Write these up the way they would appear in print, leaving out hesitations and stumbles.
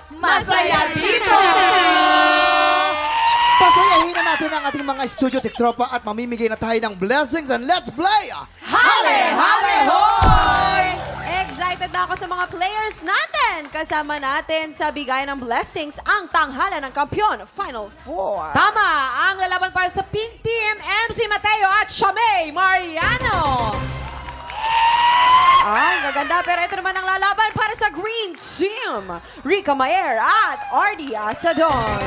Masaya Dito! Pasayahin na natin ang ating mga studio tiktropa at mamimigay na tayo ng blessings and let's play! Hale! Hale! Hoy! Excited na ako sa mga players natin. Kasama natin sa bigay ng blessings ang tanghalan ng kampyon, Final Four. Tama! Ang lalaban para sa Pink Team, MC Mateo at Shamay Mariano! Ay, gaganda. Pero ito naman ang lalaban para sa Green Team, Rica Mayer at Ardy Asadon.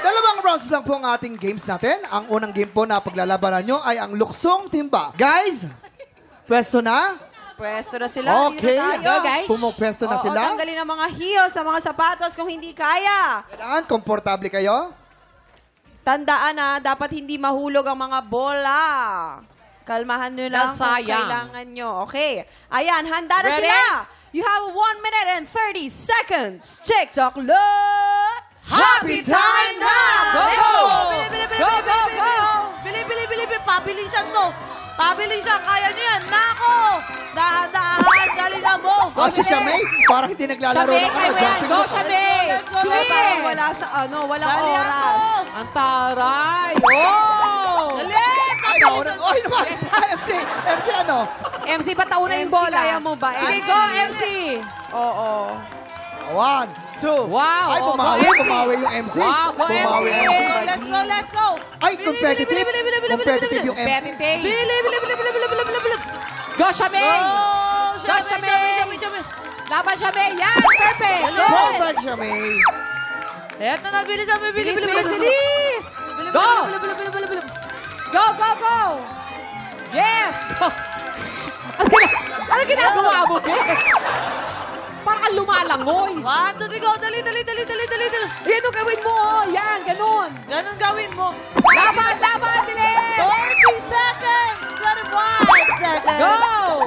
Dalawang rounds lang po ang ating games natin. Ang unang game po na paglalabanan nyo ay ang luksong timba. Guys, pwesto na? Pwesto na sila. Okay. Dito na tayo. Go, guys. Pumupwesto na Oo, sila. tanggalin ang mga heels sa mga sapatos kung hindi kaya. Kailangan komportable kayo. Tandaan na, dapat hindi mahulog ang mga bola. Kalmahan nyo lang kung Sayang. kailangan nyo. Okay. Ayan, handa na Ready? sila. You have 1 minute and 30 seconds. TikTok lot. Happy time na! Go! Bili, Go, go, go! Bili. Pabilisan to. Pabilisan. Kaya niyo yan. Nako. Dahan-dahan. Galingan mo. Ah, si Shamay, parang hindi naglalaro Shamay, ng kaya mo yan. jumping Go, rope. Shamay! Let's go, Wala, let's go. parang wala sa walang Dalihan oras. mo. Ang taray! Oh! Dali. Ay, nauna. Oy naman. MC ano? MC, patauna yung MC, bola. kaya mo ba, Sige, MC? go, MC! Oo. 1, 2. Wow, Ay, oh, bumawi. go, MC. Bumawi yung MC. Wow, go, Bumawi MC. yung MC. Let's go. Ay, competitive. Competitive yung MC. Petiting. Bili. Go, Shamay! Go, Shamay! Laban, Shamay! Yan! Perfect! Dali. Perfect, Shamay. Eto na, bilisan mo. Bilis, bilis, bilis! Go! Go, go, go! Yes! Ano ginagawa mo, Be? Parang kang lumalangoy. 1, 2, 3, go. Dali. Yan ang gawin mo, oh. Yan, ganun. Ganun gawin mo. Laban, bilis! 30 seconds. 25 seconds. Go!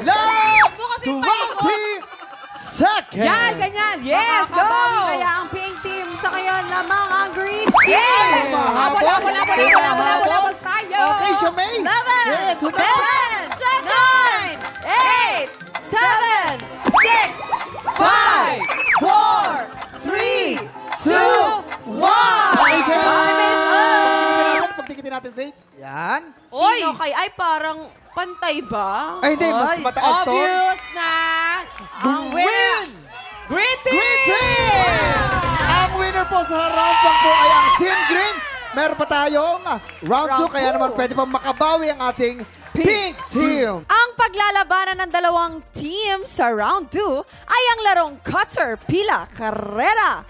Last Mo kasi 20 seconds. Yan, ganyan. Yes, go! Makakabawi kaya ang pink team sa ngayon lamang ang green team. Yes! Mahabol. Habol tayo! Okay, Shamay. 11, Yeah, 10, 9, 8, 7, 6, 5, 4, 3, 2, 1. Pagtikitin natin, Faith. Yan. Sino kay? Ay, parang pantay ba? Ay, hindi. Mas mataas to. Obvious na Ang winner. Green Team! Green Team! Ang winner po sa round 1 po ay ang Team Green. Meron pa tayong round 2, kaya naman pwede pa makabawi ang ating Pink Team. Ang paglalabanan ng dalawang team sa round 2 ay ang larong cutter, pila, karera.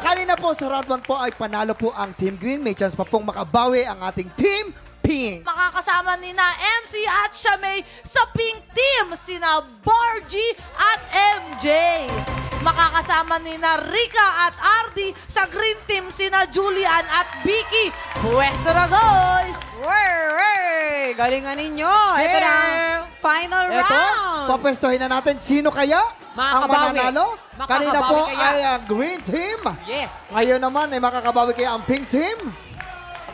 Kanina po sa round 1 po ay panalo po ang Team Green. May chance pa pong makabawi ang ating Team Pink. Makakasama ni na MC at Shamay sa Pink Team, sina Bargy at MJ. Makakasama ni na Rica at Ardy sa Green Team, sina Julian at Vicky. Pwesto na, guys! Wey! Galingan ninyo. Ito na ang final Eto, round. papwestohin na natin sino kaya ang Makakabawi. mananalo. Kanina po Makakabawi kaya. ay ang Green Team. Yes. Ngayon naman ay makakabawi kaya ang Pink Team.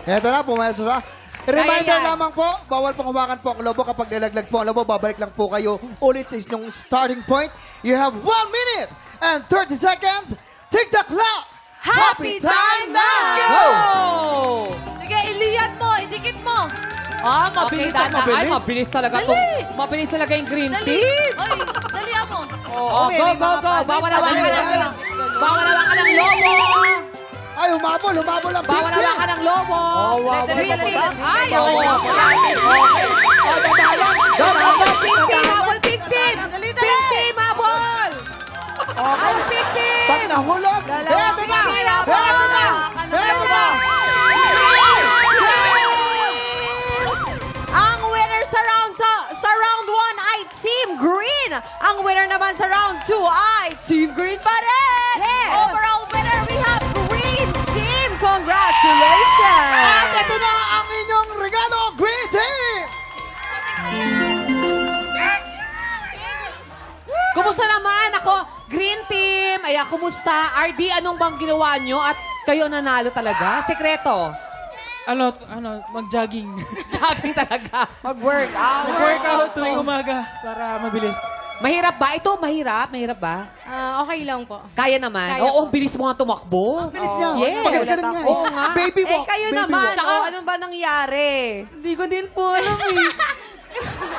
Eto na, pumesto na. Reminder yan. lamang po, bawal pong hawakan po ang lobo. Kapag nilaglag po ang lobo, babalik lang po kayo ulit sa inyong starting point. You have 1 minute and 30 seconds. Tick-tock clock! Happy time na! Go! Sige, iliyan mo, idikit mo. Ah, Okay, mabilis Dana. ang Ay, mabilis talaga to. Dali. Mabilis talaga yung Green Dali. Team. Ay, dalihan mo. Oh, go, go, go. Bawal hawakan ng Bawal hawakan ng lobo. Ay, humabol ang Pink Bawal Team. hawakan ng lobo. Oh, wow. Green Wow. Team. Ay, Wow. oh. Go, go, go. Pink Team. Habol, Pink Team. Dali. Pink Team, habol. Okay. Habol, Pink Team. Pag nahulog, Dalawang eto na! minute. Eto na! Eto na! Ang winner sa round 1 ay Team Green. Ang winner naman sa round 2 ay Team Green pa rin. Yes. Overall winner, we have Green Team. Congratulations. At ito na ang inyong regalo, Green Team! Kumusta naman? Ako, Green Team. Ay, kumusta? RD, anong bang ginawa nyo? At kayo nanalo talaga? Sekreto. Mag-jogging. Jogging talaga. Mag-workout. Mag-workout tuwing umaga para mabilis. Mahirap ba? Ito, mahirap? Mahirap ba? Okay lang po. Kaya naman? Kaya Oo, po. bilis mo nga tumakbo. Bilis niya. Yes. Pagkagalan niya. Oo nga. Baby Eh, walk. kayo baby naman, walk. ano ba nangyari? Hindi ko din po alam eh.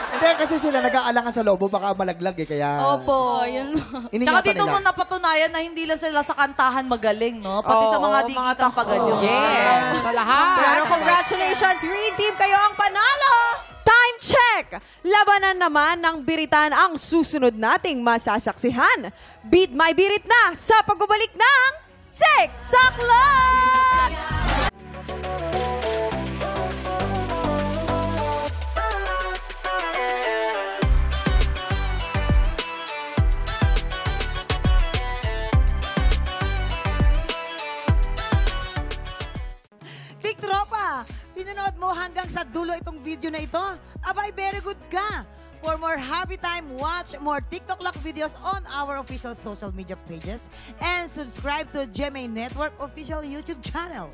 Hindi, kasi sila nag-aalangan sa lobo, baka malaglag eh, kaya... Opo. Yun. Tsaka Iningatan dito mo nila. napatunayan na hindi lang sila sa kantahan magaling, no? Pati sa mga digitan pa ganyan. Yes. Sa lahat. Pero congratulations, Green Team, kayo ang panalo! Time check! Labanan naman ng biritan ang susunod nating masasaksihan. Beat my birit na sa pagbabalik ng TikTok Live! Big Tropa, pinanood mo hanggang sa dulo itong video na ito? Abay, very good ka! For more happy time, watch more TikTok Lock videos on our official social media pages and subscribe to GMA Network official YouTube channel.